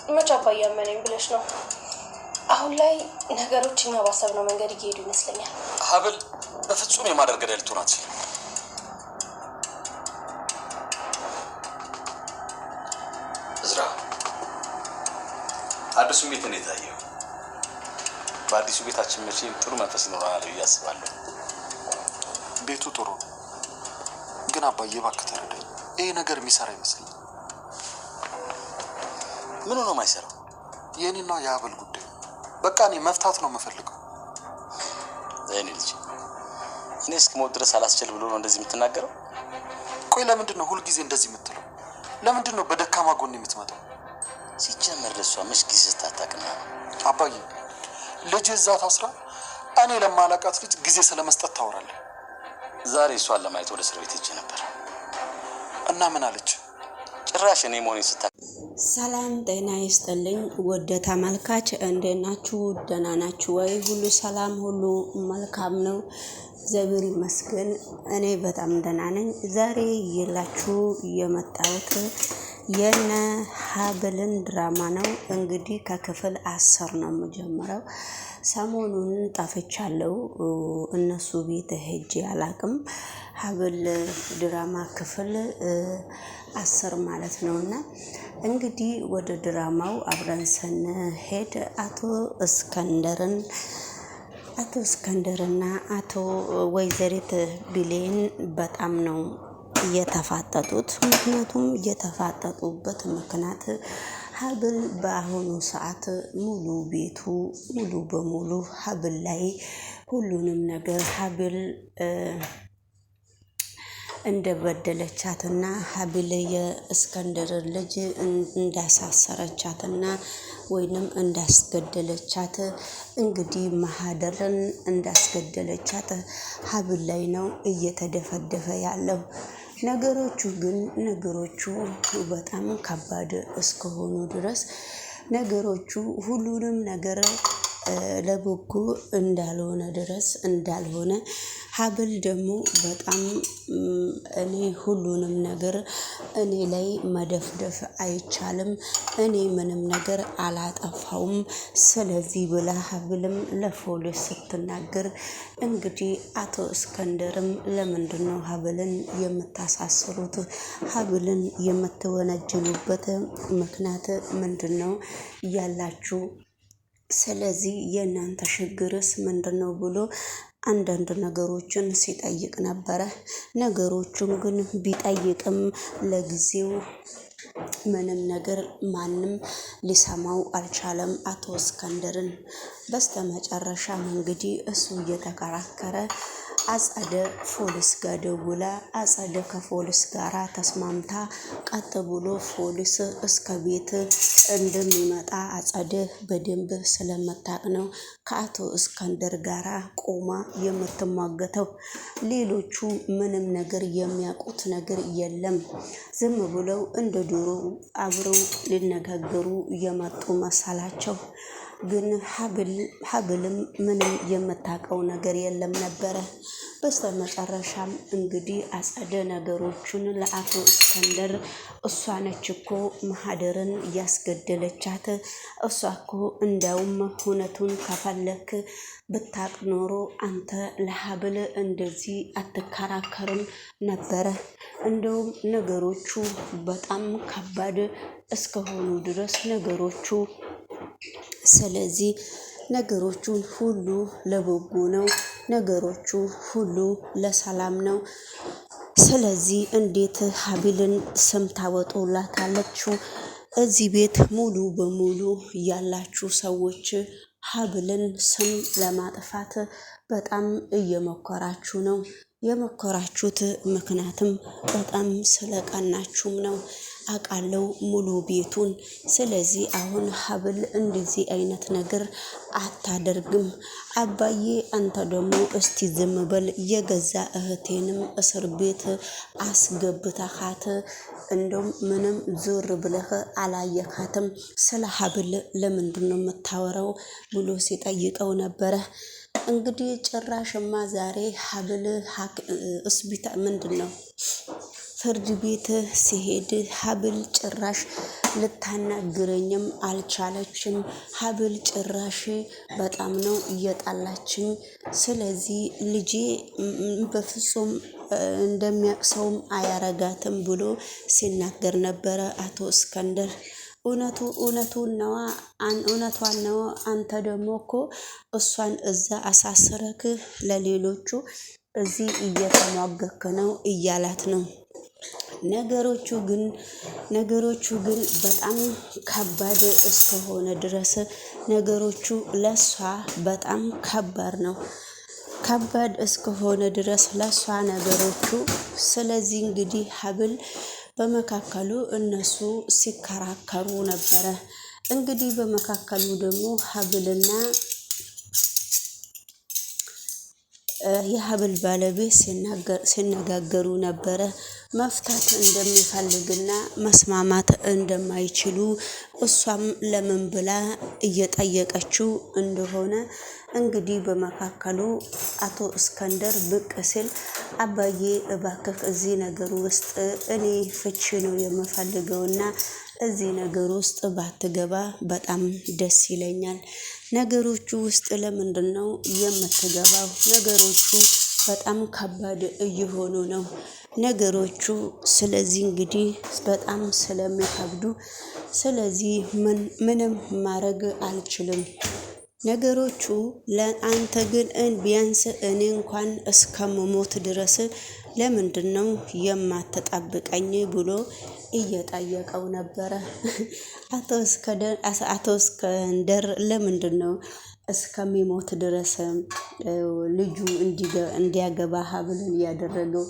መቼ አባዬ አመነኝ ብለሽ ነው? አሁን ላይ ነገሮች እኛ ባሰብነው መንገድ እየሄዱ ይመስለኛል። ሀብል በፍጹም የማደርገው ልትሆን አትችልም። እዝራ አዲሱ ቤት ነው የታየው። በአዲሱ ቤታችን መቼም ጥሩ መንፈስ ይኖራል ብዬ አስባለሁ። ቤቱ ጥሩ ግን አባዬ እባክህ ተረዳኝ። ይሄ ነገር የሚሰራ ይመስለኛል። ምኑ ነው የማይሰራው? የኔና የሀብል ጉዳይ በቃ እኔ መፍታት ነው የምፈልገው። እኔ ልጅ እኔ እስክሞት ድረስ አላስችል ብሎ ነው እንደዚህ የምትናገረው? ቆይ ለምንድን ነው ሁልጊዜ እንደዚህ የምትለው? ለምንድን ነው በደካማ ጎን የምትመጣው? ሲጀመር ለሷ መች ጊዜ ስታታቅና አባዬ ልጅ እዛ ታስራ እኔ ለማላቃት ልጅ ጊዜ ስለመስጠት ታወራለህ። ዛሬ እሷን ለማየት ወደ እስር ቤት ሄጄ ነበር እና ምን አለች? ጭራሽ እኔ መሆኔን ስታ ሰላም ጤና ይስጥልኝ ወደ ተመልካች እንዴት ናችሁ? ደህና ናችሁ ወይ? ሁሉ ሰላም ሁሉ መልካም ነው፣ እግዚአብሔር ይመስገን። እኔ በጣም ደህና ነኝ። ዛሬ የላችሁ የመጣሁት የነ ሀብልን ድራማ ነው። እንግዲህ ከክፍል 10 ነው የምጀምረው። ሰሞኑን ጠፍቻለሁ፣ እነሱ ቤት ሄጄ አላቅም። ሀብል ድራማ ክፍል 10 ማለት ነውና እንግዲህ ወደ ድራማው አብረን ስንሄድ አቶ እስከንደርና አቶ ወይዘሪት ብሌን በጣም ነው እየተፋጠጡት። ምክንያቱም እየተፋጠጡበት ምክንያት ሀብል በአሁኑ ሰዓት ሙሉ ቤቱ ሙሉ በሙሉ ሀብል ላይ ሁሉንም ነገር ሀብል እንደበደለቻትና ሀብል የእስከንደር ልጅ እንዳሳሰረቻትና ወይንም እንዳስገደለቻት እንግዲህ ማህደርን እንዳስገደለቻት ሀብል ላይ ነው እየተደፈደፈ ያለው። ነገሮቹ በጣም ከባድ እስከሆኑ ድረስ ነገሮቹ ሁሉንም ነገር ለበጎ እንዳልሆነ ሀብል ደግሞ በጣም እኔ ሁሉንም ነገር እኔ ላይ መደፍደፍ አይቻልም፣ እኔ ምንም ነገር አላጠፋውም፣ ስለዚህ ብላ ሀብልም ለፖሊስ ስትናገር እንግዲህ አቶ እስከንደርም ለምንድን ነው ሀብልን የምታሳስሩት? ሀብልን የምትወነጅሉበት ምክንያት ምንድን ነው ያላችሁ? ስለዚህ የእናንተ ችግርስ ምንድን ነው ብሎ አንዳንድ ነገሮችን ሲጠይቅ ነበረ። ነገሮቹን ግን ቢጠይቅም ለጊዜው ምንም ነገር ማንም ሊሰማው አልቻለም አቶ እስከንደርን። በስተመጨረሻም እንግዲህ እሱ እየተከራከረ አጸደ ፖሊስ ጋር ደውላ አጸደ ከፖሊስ ጋራ ተስማምታ ቀጥ ብሎ ፖሊስ እስከ ቤት እንደሚመጣ አጸደ በደንብ ስለመታቅ ነው ከአቶ እስከንደር ጋራ ቆማ የምትሟገተው። ሌሎቹ ምንም ነገር የሚያውቁት ነገር የለም። ዝም ብለው እንደ ድሮ አብረው ሊነጋገሩ የመጡ መሰላቸው። ግን ሀብልም ምንም የምታውቀው ነገር የለም ነበረ። በስተመጨረሻም እንግዲህ አጸደ ነገሮቹን ለአቶ እስከንደር እሷ ነች እኮ ማህደርን ያስገደለቻት፣ እሷ እኮ እንዲያውም እውነቱን ከፈለክ ብታቅ ኖሮ አንተ ለሀብል እንደዚህ አትከራከርም ነበረ። እንደውም ነገሮቹ በጣም ከባድ እስከሆኑ ድረስ ነገሮቹ ስለዚህ ነገሮቹን ሁሉ ለበጎ ነው፣ ነገሮቹ ሁሉ ለሰላም ነው። ስለዚህ እንዴት ሀብልን ስም ታወጡላታላችሁ? እዚህ ቤት ሙሉ በሙሉ ያላችሁ ሰዎች ሀብልን ስም ለማጥፋት በጣም እየሞከራችሁ ነው። የሞከራችሁት ምክንያትም በጣም ስለቀናችሁም ነው አውቃለሁ ሙሉ ቤቱን። ስለዚህ አሁን ሀብል እንደዚህ አይነት ነገር አታደርግም። አባዬ አንተ ደግሞ እስቲ ዝም በል። የገዛ እህቴንም እስር ቤት አስገብተሃት እንደውም ምንም ዞር ብለህ አላየካትም። ስለ ሀብል ለምንድን ነው የምታወራው ብሎ ሲጠይቀው ነበረ። እንግዲህ ጭራሽማ ዛሬ ሀብል ሆስፒታል ምንድን ነው ፍርድ ቤት ሲሄድ ሀብል ጭራሽ ልታናግረኝም አልቻለችም። ሀብል ጭራሽ በጣም ነው እየጣላችኝ። ስለዚህ ልጄ በፍጹም እንደሚያቅሰውም አያረጋትም ብሎ ሲናገር ነበረ አቶ እስከንደር። እውነቷን ነው። አንተ ደግሞ እኮ እሷን እዛ አሳስረክ ለሌሎቹ እዚህ እየተሟገክ ነው እያላት ነው። ነገሮቹ ግን በጣም ከባድ እስከሆነ ድረስ ነገሮቹ ለሷ በጣም ከባድ እስከሆነ ድረስ ለሷ ነገሮቹ። ስለዚህ እንግዲህ ሀብል በመካከሉ እነሱ ሲከራከሩ ነበረ። እንግዲህ በመካከሉ ደግሞ ሀብልና የሀብል ባለቤት ሲነጋገሩ ነበረ። መፍታት እንደሚፈልግና መስማማት እንደማይችሉ እሷም ለምን ብላ እየጠየቀችው እንደሆነ እንግዲህ በመካከሉ አቶ እስከንደር ብቅ ሲል አባዬ እባክህ እዚህ ነገር ውስጥ እኔ ፍቺ ነው የምፈልገውና እዚህ ነገር ውስጥ ባትገባ በጣም ደስ ይለኛል። ነገሮቹ ውስጥ ለምንድን ነው የምትገባው? ነገሮቹ በጣም ከባድ እየሆኑ ነው ነገሮቹ። ስለዚህ እንግዲህ በጣም ስለሚከብዱ ስለዚህ ምንም ማድረግ አልችልም። ነገሮቹ ለአንተ ግን ቢያንስ እኔ እንኳን እስከምሞት ድረስ ለምንድን ነው የማትጠብቀኝ ብሎ እየጠየቀው ነበረ። አቶ እስከንደር ለምንድን ነው እስከሚሞት ድረስ ልጁ እንዲያገባ ሀብልን ያደረገው?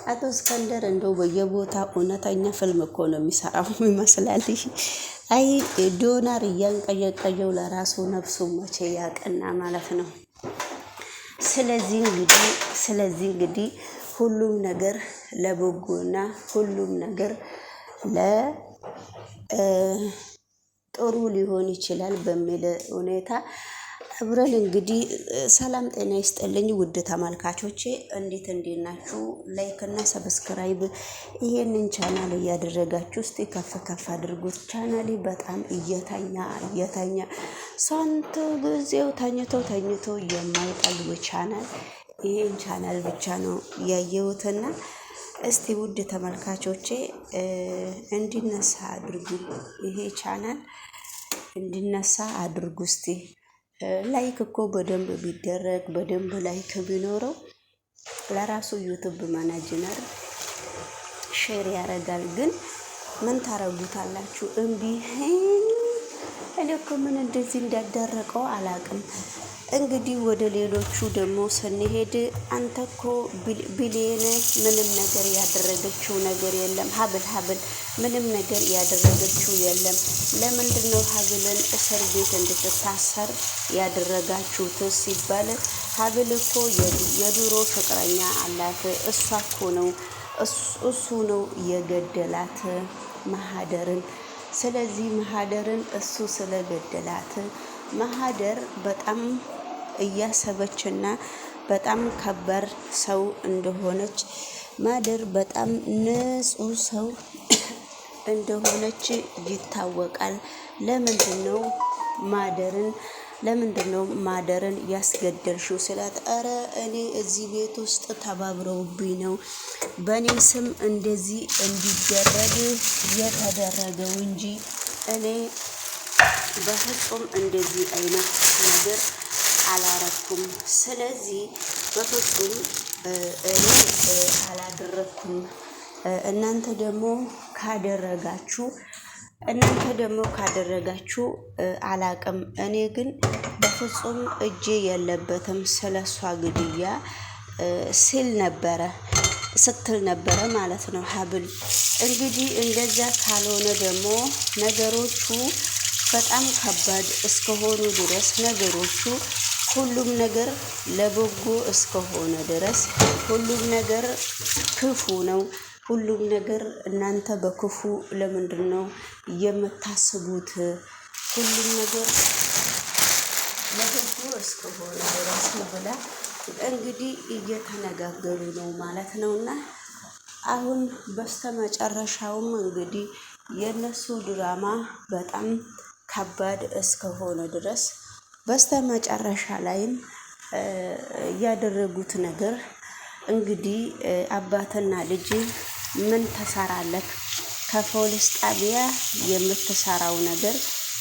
አቶ እስከንደር እንደው በየቦታ እውነተኛ ፊልም እኮ ነው የሚሰራው ይመስላል። አይ ዶናር እያንቀየቀየው ለራሱ ነፍሱ መቼ ያቀና ማለት ነው። ስለዚህ እንግዲህ ሁሉም ነገር ለበጎና ሁሉም ነገር ለጥሩ ሊሆን ይችላል በሚል ሁኔታ አብረን እንግዲህ ሰላም ጤና ይስጥልኝ ውድ ተመልካቾቼ፣ እንዴት ናችሁ? ላይክ እና ሰብስክራይብ ይሄንን ቻናል እያደረጋችሁ እስቲ ከፍ አድርጉት። ቻናሌ በጣም እየተኛ ስንት ጊዜው ተኝቶ የማይጠግብ ቻናል ይሄን ቻናል ብቻ ነው ያየሁትና እስቲ ውድ ተመልካቾቼ እንዲነሳ አድርጉ። ይሄ ቻናል እንዲነሳ አድርጉ እስቲ። ላይክ እኮ በደንብ ቢደረግ በደንብ ላይክ ቢኖረው ለራሱ ዩቲዩብ ማናጀር ሼር ያደርጋል። ግን ምን ታረጉታላችሁ? እምቢ። እኔ እኮ ምን እንደዚህ እንዳደረቀው አላቅም። እንግዲህ ወደ ሌሎቹ ደግሞ ስንሄድ አንተ እኮ ቢሊየን ምንም ነገር ያደረገችው ነገር የለም። ሀብል ምንም ነገር ያደረገችው የለም። ለምንድን ነው ሀብልን እስር ቤት እንድትታሰር ያደረጋችሁት ሲባል ሀብል እኮ የድሮ ፍቅረኛ አላት። እሱ ነው የገደላት ማህደርን። ስለዚህ ማህደርን እሱ ስለገደላት ማህደር በጣም እያሰበችና በጣም ከባድ ሰው እንደሆነች ማህደር በጣም ንጹህ ሰው እንደሆነች ይታወቃል። ለምንድን ነው ማህደርን ያስገደልሽው ስላት፣ ኧረ እኔ እዚህ ቤት ውስጥ ተባብረውብኝ ነው በእኔ ስም እንደዚህ እንዲደረግ የተደረገው እንጂ እኔ በፍጹም እንደዚህ አይነት ነገር አላረኩም። ስለዚህ በፍጹም እኔ አላደረኩም። እናንተ ደግሞ ካደረጋችሁ አላቅም። እኔ ግን በፍጹም እጄ የለበትም ስለሷ ግድያ ስትል ነበረ ማለት ነው ሀብል። እንግዲህ እንደዛ ካልሆነ ደግሞ ነገሮቹ በጣም ከባድ እስከሆኑ ድረስ ነገሮቹ ሁሉም ነገር ለበጎ እስከሆነ ድረስ ሁሉም ነገር ክፉ ነው። ሁሉም ነገር እናንተ በክፉ ለምንድን ነው የምታስቡት? ሁሉም ነገር ለበጎ እስከሆነ ድረስ ብላ እንግዲህ እየተነጋገሩ ነው ማለት ነውና አሁን በስተመጨረሻውም እንግዲህ የነሱ ድራማ በጣም ከባድ እስከሆነ ድረስ በስተመጨረሻ ላይም ያደረጉት ነገር እንግዲህ አባትና ልጅ ምን ተሰራለክ ከፖሊስ ጣቢያ የምትሰራው ነገር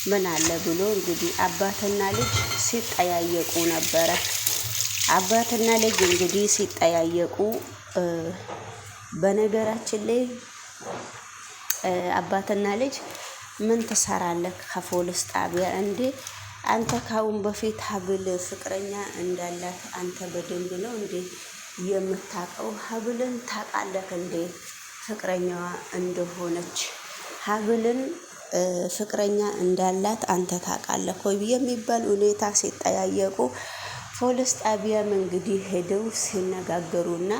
ምን አለ ብሎ እንግዲህ አባትና ልጅ ሲጠያየቁ ነበረ። አባትና ልጅ እንግዲህ ሲጠያየቁ በነገራችን ላይ አባትና ልጅ ምን ትሰራለህ ከፖሊስ ጣቢያ እንዴ? አንተ ካሁን በፊት ሀብል ፍቅረኛ እንዳላት አንተ በደንብ ነው እንዴ የምታውቀው? ሀብልን ታውቃለህ እንዴ ፍቅረኛዋ እንደሆነች? ሀብልን ፍቅረኛ እንዳላት አንተ ታውቃለህ ወይ የሚባል ሁኔታ ሲጠያየቁ ፖሊስ ጣቢያም እንግዲህ ሄደው ሲነጋገሩና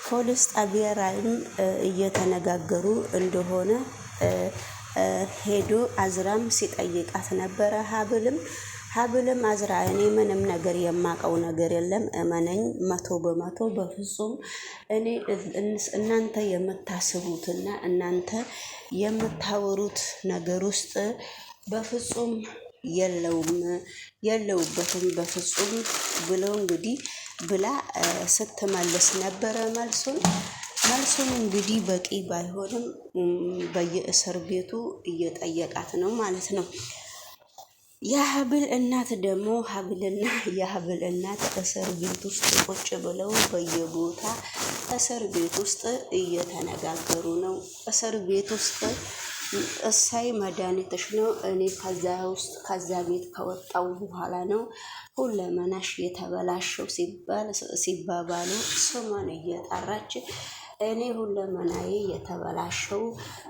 ፖሊስ ጣቢያ ላይም እየተነጋገሩ እንደሆነ ሄዶ አዝራም ሲጠይቃት ነበረ። ሀብልም አዝራ እኔ ምንም ነገር የማውቀው ነገር የለም እመነኝ 100% በፍጹም እኔ እናንተ የምታስቡትና እናንተ የምታወሩት ነገር ውስጥ በፍጹም የለውበትም በፍጹም ብለው እንግዲህ ብላ ስትመልስ ነበረ። መልሱን እንግዲህ በቂ ባይሆንም በየእስር ቤቱ እየጠየቃት ነው ማለት ነው። የሀብል እናት ደግሞ ሀብልና የሀብል እናት እስር ቤት ውስጥ ቁጭ ብለው በየቦታ እስር ቤት ውስጥ እየተነጋገሩ ነው። እስር ቤት ውስጥ እሳይ መድኃኒትሽ ነው እኔ ከዛ ቤት ከወጣው በኋላ ነው ሁለመናሽ የተበላሸው ሲባባሉ ስሟን እየጠራች እኔ ሁለመናዬ የተበላሸው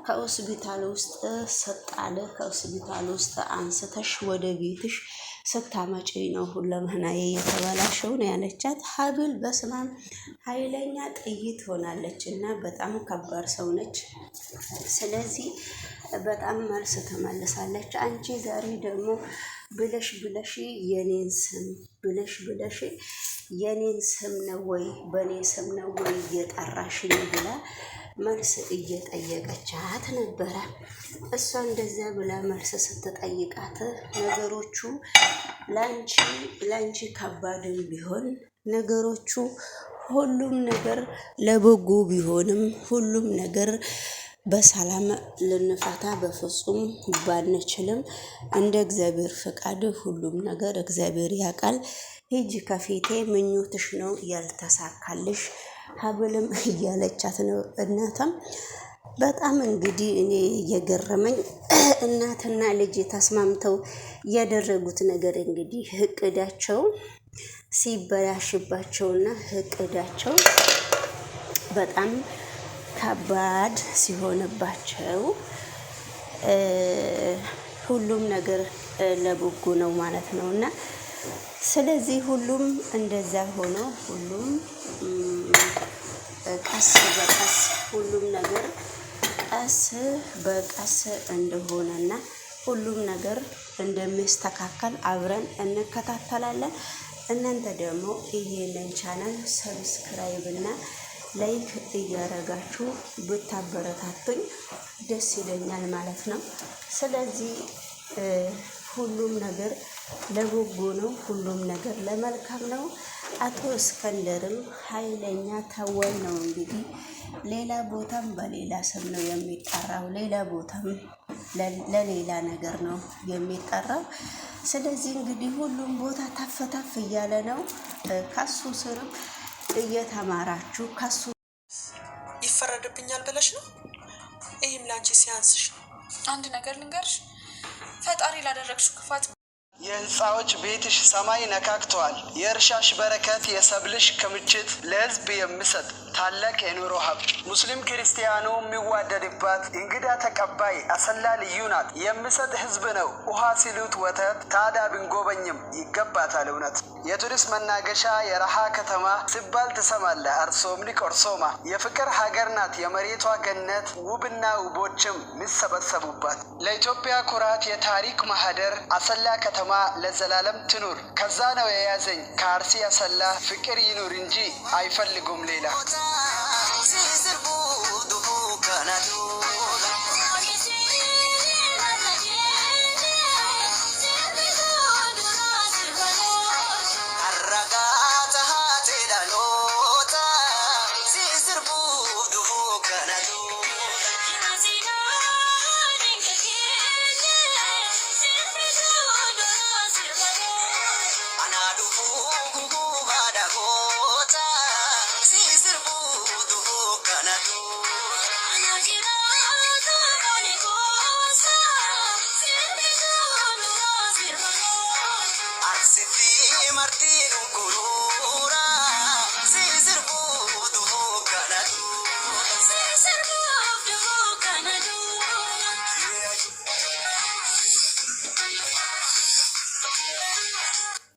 ከሆስፒታል ውስጥ ሰጣለ ከሆስፒታል ውስጥ አንስተሽ ወደ ቤትሽ ስታመጪ ነው ሁለመናዬ የተበላሸው ነው ያለቻት። ሀብል በስማም ኃይለኛ ጥይት ሆናለች እና በጣም ከባድ ሰው ነች። ስለዚህ በጣም መልስ ትመልሳለች። አንቺ ዛሬ ደግሞ ብለሽ የኔን ስም ብለሽ የኔን ስም ነው ወይ በኔ ስም ነው ወይ እየጠራሽኝ ብላ መልስ እየጠየቀቻት ነበረ። እሷ እንደዛ ብላ መልስ ስትጠይቃት ነገሮቹ ላንቺ ከባድም ቢሆን ነገሮቹ ሁሉም ነገር ለበጎ ቢሆንም ሁሉም ነገር በሰላም ልንፈታ በፍጹም ባንችልም እንደ እግዚአብሔር ፈቃድ ሁሉም ነገር እግዚአብሔር ያውቃል። ሂጂ ከፊቴ ምኞትሽ ነው ያልተሳካልሽ ሀብልም እያለቻት ነው። እናቷም በጣም እንግዲህ እኔ የገረመኝ እናትና ልጅ ተስማምተው ያደረጉት ነገር እንግዲህ እቅዳቸው ሲበላሽባቸውና እቅዳቸው በጣም ከባድ ሲሆንባቸው ሁሉም ነገር ለበጎ ነው ማለት ነው እና ስለዚህ ሁሉም እንደዛ ሆኖ ሁሉም ቀስ በቀስ ሁሉም ነገር ቀስ በቀስ እንደሆነና ሁሉም ነገር እንደሚስተካከል አብረን እንከታተላለን። እናንተ ደግሞ ይሄንን ቻናል ሰብስክራይብ እና ላይክ እያረጋችሁ ብታበረታቱኝ ደስ ይለኛል ማለት ነው። ስለዚህ ሁሉም ነገር ለበጎ ነው፣ ሁሉም ነገር ለመልካም ነው። አቶ እስከንደርም ኃይለኛ ተወይ ነው እንግዲህ ሌላ ቦታም በሌላ ስም ነው የሚጠራው፣ ሌላ ቦታም ለሌላ ነገር ነው የሚጠራው። ስለዚህ እንግዲህ ሁሉም ቦታ ታፈታፍ እያለ ነው። ከሱ ስርም እየተማራችሁ ከሱ ይፈረድብኛል ብለሽ ነው? ይህም ላንቺ ሲያንስሽ ነው። አንድ ነገር ልንገርሽ፣ ፈጣሪ ላደረግሽው ክፋት የህንፃዎች ቤትሽ ሰማይ ነካክተዋል። የእርሻሽ በረከት የሰብልሽ ክምችት ለህዝብ የሚሰጥ ታላቅ የኑሮ ሀብት ሙስሊም ክርስቲያኑ የሚዋደድባት እንግዳ ተቀባይ አሰላ ልዩ ናት። የሚሰጥ ህዝብ ነው ውሃ ሲሉት ወተት። ታዲያ ብንጎበኝም ይገባታል እውነት። የቱሪስት መናገሻ የረሃ ከተማ ሲባል ትሰማለህ አርሶምኒ ቆርሶማ። የፍቅር ሀገር ናት የመሬቷ ገነት፣ ውብና ውቦችም የሚሰበሰቡባት። ለኢትዮጵያ ኩራት የታሪክ ማህደር አሰላ ከተማ ለዘላለም ትኑር። ከዛ ነው የያዘኝ ከአርሲ አሰላ ፍቅር ይኑር እንጂ አይፈልጉም ሌላ።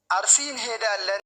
አርሲ እንሄዳለን